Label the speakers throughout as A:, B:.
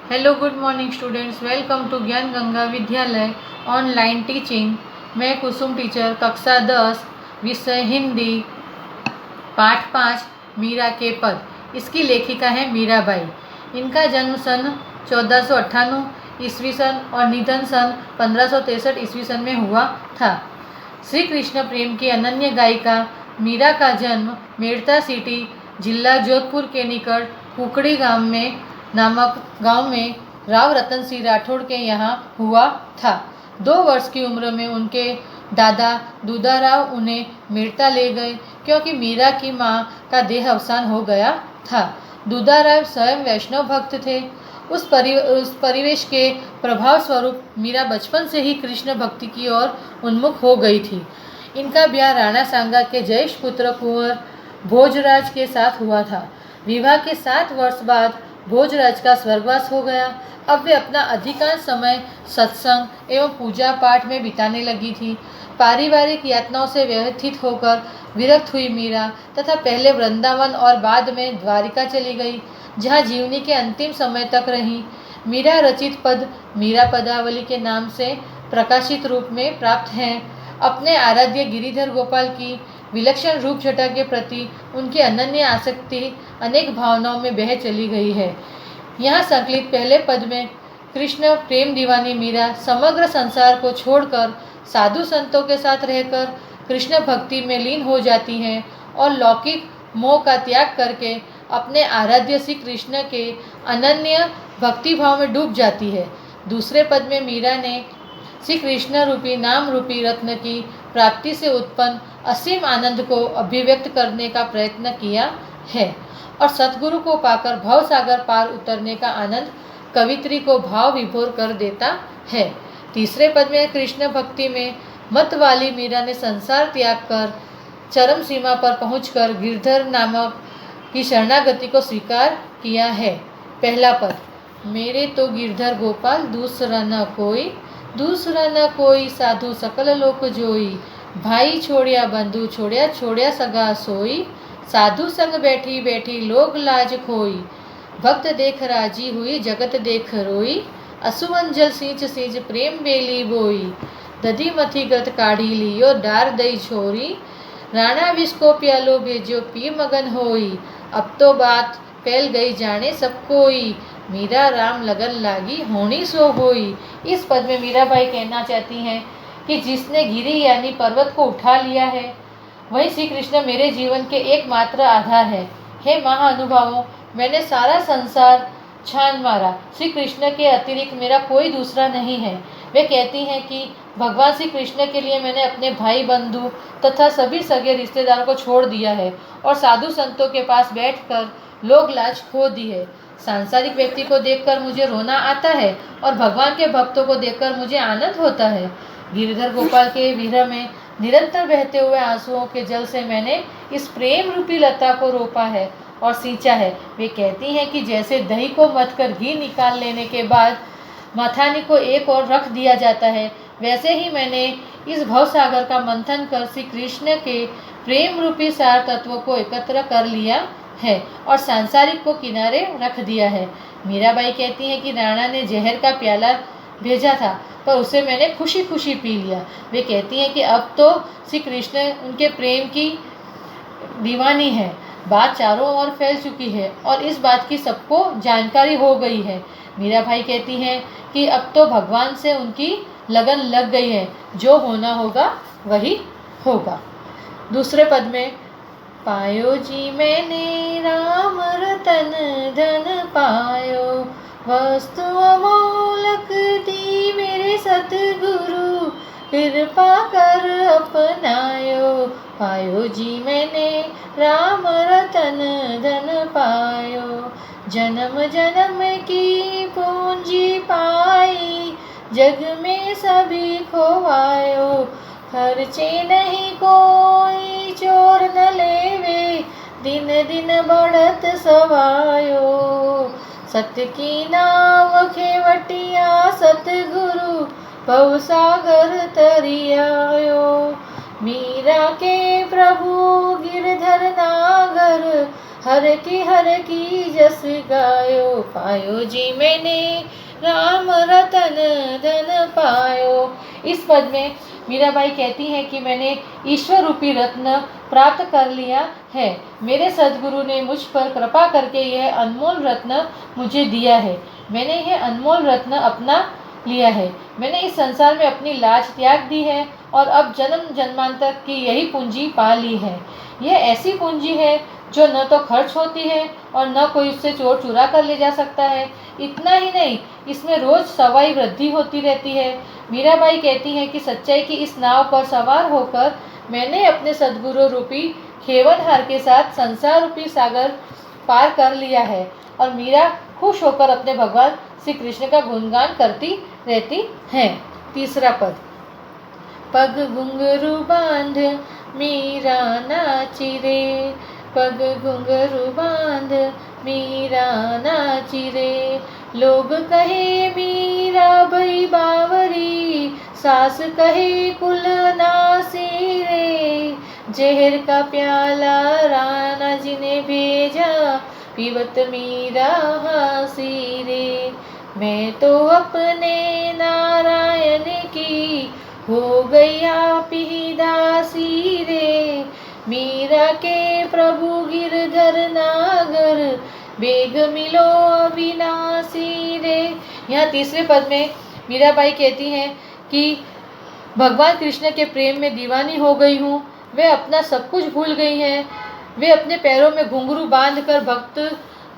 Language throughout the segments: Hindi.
A: Hello good morning students, welcome to Gyan Ganga विद्यालय ऑनलाइन टीचिंग। मैं कुसुम टीचर, कक्षा 10, विषय हिंदी, पाठ 5, मीरा के पद। इसकी लेखिका है मीराबाई। इनका जन्म सन 1498 ईस्वी सन और निधन सन 1563 ईस्वी सन में हुआ था। श्री कृष्ण प्रेम की अनन्य गायिका मीरा का जन्म मेड़ता सिटी, जिला जोधपुर के निकट कुकड़ी नामक गांव में राव रतन सिंह राठौड़ के यहाँ हुआ था। 2 वर्ष की उम्र में उनके दादा दूधाराव उन्हें मेड़ता ले गए, क्योंकि मीरा की माँ का देह अवसान हो गया था। दूधाराव स्वयं वैष्णव भक्त थे। उस परिवेश के प्रभाव स्वरूप मीरा बचपन से ही कृष्ण भक्ति की ओर उन्मुख हो गई थी। इनका ब्याह राणा सांगा के जयेश पुत्र कुंवर भोजराज के साथ हुआ था। विवाह के 7 वर्ष बाद भोजराज का स्वर्गवास हो गया। अब वे अपना अधिकांश समय सत्संग एवं पूजा पाठ में बिताने लगी थी। पारिवारिक यातनाओं से व्यथित होकर विरक्त हुई मीरा तथा पहले वृंदावन और बाद में द्वारिका चली गई, जहाँ जीवनी के अंतिम समय तक रही। मीरा रचित पद मीरा पदावली के नाम से प्रकाशित रूप में प्राप्त हैं। अपने आराध्य गिरिधर गोपाल की विलक्षण रूप छटा के प्रति उनकी अनन्य आसक्ति अनेक भावनाओं में बह चली गई है। यहाँ संकलित पहले पद में कृष्ण प्रेम दीवानी मीरा समग्र संसार को छोड़कर साधु संतों के साथ रहकर कृष्ण भक्ति में लीन हो जाती हैं और लौकिक मोह का त्याग करके अपने आराध्य श्री कृष्ण के अनन्य भक्ति भाव में डूब जाती है। दूसरे पद में मीरा ने श्री कृष्ण रूपी नाम रूपी रत्न की प्राप्ति से उत्पन्न असीम आनंद को अभिव्यक्त करने का प्रयत्न किया है और सतगुरु को पाकर भव सागर पार उतरने का आनंद कवित्री को भाव विभोर कर देता है। तीसरे पद में कृष्ण भक्ति में मत वाली मीरा ने संसार त्याग कर चरम सीमा पर पहुंचकर गिरधर नामक की शरणागति को स्वीकार किया है। पहला पद, मेरे तो गिरधर गोपाल दूसरा न कोई साधु सकल लोक जोई, भाई छोड़िया बंधु छोड़िया सगा सोई, साधु संग बैठी बैठी लोग लाज खोई, भक्त देख राजी हुई जगत देख रोई, असुवन जल सींच प्रेम बेली बोई, दधी मथी गत काढ़ी लियो डार दई छोरी, राणा विष को प्यालो भेजो पी मगन होई, अब तो बात फैल गई जाने सब कोई, मीरा राम लगन लागी होनी सो होई। इस पद में मीराबाई कहना चाहती हैं कि जिसने गिरी यानी पर्वत को उठा लिया है, वही श्री कृष्ण मेरे जीवन के एकमात्र आधार है। हे महानुभावों, मैंने सारा संसार छान मारा, श्री कृष्ण के अतिरिक्त मेरा कोई दूसरा नहीं है। वे कहती हैं कि भगवान श्री कृष्ण के लिए मैंने अपने भाई बंधु तथा सभी सगे रिश्तेदारों को छोड़ दिया है और साधु संतों के पास बैठकर लोग लाज खो दी है। सांसारिक व्यक्ति को देखकर मुझे रोना आता है और भगवान के भक्तों को देखकर मुझे आनंद होता है। गिरधर गोपाल के विरह में निरंतर बहते हुए आंसुओं के जल से मैंने इस प्रेम रूपी लता को रोपा है और सींचा है। वे कहती हैं कि जैसे दही को मथकर घी निकाल लेने के बाद मथानी को एक ओर रख दिया जाता है, वैसे ही मैंने इस भवसागर का मंथन कर श्री कृष्ण के प्रेम रूपी सार तत्वों को एकत्र कर लिया है और सांसारिक को किनारे रख दिया है। मीराबाई कहती हैं कि राणा ने जहर का प्याला भेजा था, पर उसे मैंने खुशी खुशी पी लिया। वे कहती हैं कि अब तो श्री कृष्ण उनके प्रेम की दीवानी है। बात चारों ओर फैल चुकी है और इस बात की सबको जानकारी हो गई है। मीराबाई कहती हैं कि अब तो भगवान से उनकी लगन लग गई है, जो होना होगा वही होगा। दूसरे पद में, पायो जी मैंने राम रतन धन पायो, वस्तु अमोलक दी मेरे सतगुरु, कृपा कर अपनायो, पायो जी मैंने राम रतन धन पायो, जन्म जन्म की पूंजी पाई, जग में सभी खोवायो, खर्चे नहीं कोई चोर न लेवे, दिन दिन बढ़त सवायो, सत्य की नाव खेवटिया सतगुरु, भवसागर तरियायो, मीरा के प्रभु गिरधर नागर, हर की जस गायो, पायो जी मैंने राम रतन धन पायो। इस पद में मीराबाई कहती हैं कि मैंने ईश्वर रूपी रत्न प्राप्त कर लिया है। मेरे सद्गुरु ने मुझ पर कृपा करके यह अनमोल रत्न मुझे दिया है। मैंने यह अनमोल रत्न अपना लिया है। मैंने इस संसार में अपनी लाज त्याग दी है और अब जन्म जन्मांतर की यही पूंजी पा ली है। यह ऐसी पूंजी है जो न तो खर्च होती है और न कोई उससे चोर चुरा कर ले जा सकता है। इतना ही नहीं, इसमें रोज सवाई वृद्धि होती रहती है। मीराबाई कहती हैं कि सच्चाई की इस नाव पर सवार होकर मैंने अपने सद्गुरु रूपी खेवनहार के साथ संसार रूपी सागर पार कर लिया है। और मीरा खुश होकर अपने भगवान श्री कृष्ण का गुणगान करती रहती हैं। तीसरा पद। पग घुंघरू बांध मीरा नाची रे, पग घुंघरू बांध मीरा नाची रे। लोग कहे मीरा भई बावरी, सास कहे कुल नासी रे। जहर का प्याला राणा जी ने भेजा, पीवत मीरा हासी रे। मैं तो अपने नारायण की हो गई आप ही दासी रे। मीरा के प्रभु गिरधर नागर, बेग मिलो अविनाशी रे। यहाँ तीसरे पद में मीराबाई कहती हैं कि भगवान कृष्ण के प्रेम में दीवानी हो गई हूँ। वे अपना सब कुछ भूल गई हैं। वे अपने पैरों में घुंघरू बांधकर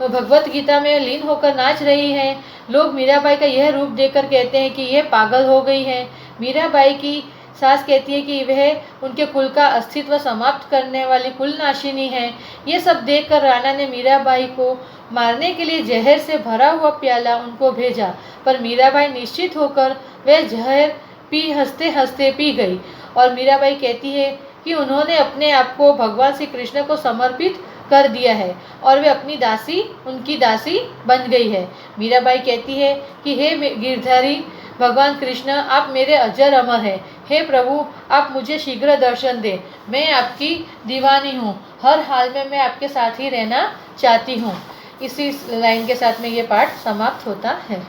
A: भगवत गीता में लीन होकर नाच रही हैं। लोग मीराबाई का यह रूप देखकर कहते हैं कि यह पागल हो गई है। मीराबाई की सास कहती है कि वह उनके कुल का अस्तित्व समाप्त करने वाली कुलनाशिनी है। ये सब देखकर राणा ने मीराबाई को मारने के लिए जहर से भरा हुआ प्याला उनको भेजा, पर मीराबाई निश्चित होकर वह जहर पी हंसते हंसते पी गई। और मीराबाई कहती है कि उन्होंने अपने आप को भगवान श्री कृष्ण को समर्पित कर दिया है और वे अपनी दासी, उनकी दासी बन गई है। मीराबाई कहती है कि हे गिरधारी भगवान कृष्ण, आप मेरे अजर अमर हैं। हे प्रभु, आप मुझे शीघ्र दर्शन दें। मैं आपकी दीवानी हूँ। हर हाल में मैं आपके साथ ही रहना चाहती हूँ। इसी लाइन के साथ में ये पाठ समाप्त होता है।